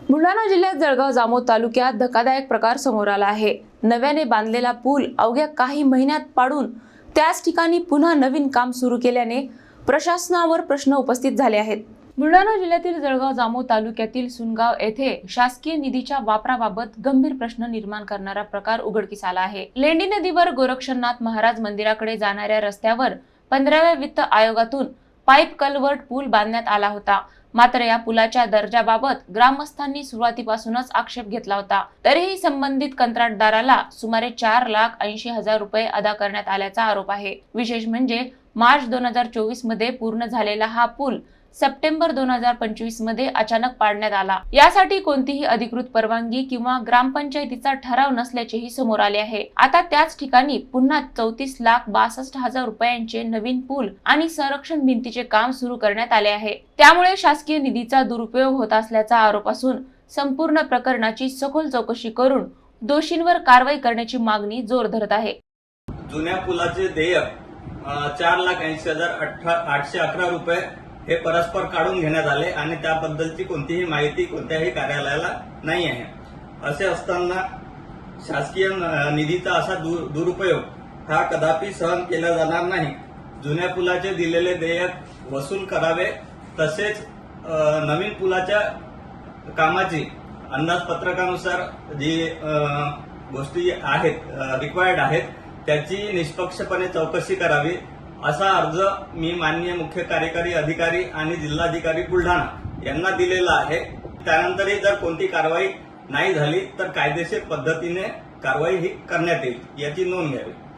बुलढाणा जिल्ह्यात जळगाव जामोद तालुक्यात धक्कादायक प्रकार समोर आला आहे। नव्याने बांधलेला पूल अवघ्या काही महिन्यात पाडून त्याच ठिकाणी पुन्हा नवीन काम सुरू केल्याने प्रशासनावर प्रश्न उपस्थित झाले आहेत। बुलढाणा जिल्ह्यातील जळगाव जामोद तालुक्यातील सुनगाव येथे शासकीय निधीच्या वापराबाबत गंभीर प्रश्न निर्माण करणारा प्रकार उघडकीस आला आहे। लेंडी नदीवर गोरक्षनाथ महाराज मंदिराकडे जाणाऱ्या रस्त्यावर 15व्या वित्त आयोगातून पाईप कल्वर्ट पूल बांधण्यात आला होता। मात्र या पुलाच्या दर्जाबाबत ग्रामस्थांनी सुरुवातीपासूनच आक्षेप घेतला होता। तरीही संबंधित कंत्राटदाराला सुमारे 4,80,000 रुपये अदा करण्यात आल्याचा आरोप आहे। विशेष म्हणजे मार्च 2024 मध्ये पूर्ण झालेला हा पूल सप्टेंबर 2025 मध्ये अचानक पाडण्यात आला। यासाठी कोणतीही अधिकृत परवानगी किंवा ग्रामपंचायतीचा ठराव नसल्याचेही समोर आले आहे। आता त्याच ठिकाणी पुन्हा 34,62,000 रुपयांचे नवीन पूल आणि संरक्षण भिंतीचे काम सुरू करण्यात आले आहे। त्यामुळे शासकीय निधीचा दुरुपयोग होत असल्याचा आरोप असून संपूर्ण प्रकरणाची सखोल चौकशी करून दोषींवर कारवाई करण्याची मागणी जोर धरत आहे। जुन्या पुलाचे देयक 4,80,811 रुपये हे परस्पर काढून घेण्यात आले आणि त्याबद्दलची कोणतीही माहिती कोणत्याही कार्यालयाला नाही आहे। असे असताना शासकीय निधीचा असा दुरुपयोग हा कदापि सहन केला जाणार नाही। जुन्या पुलाचे दिलेले देयक वसूल करावे, तसेच नवीन पुलाच्या कामाची अंदाजपत्रकानुसार जी गोष्टी आहेत रिक्वायर्ड आहेत त्याची निष्पक्षपणे चौकशी करावी, असा अर्ज मी माननीय मुख्य कार्यकारी अधिकारी आणि जिल्हाधिकारी बुलढाणा यांना दिलेला आहे। त्यानंतरही जर कोणती कारवाई नाही झाली तर कायदेशीर पद्धतीने कारवाई ही करण्यात येईल, याची नोंद घ्यावी।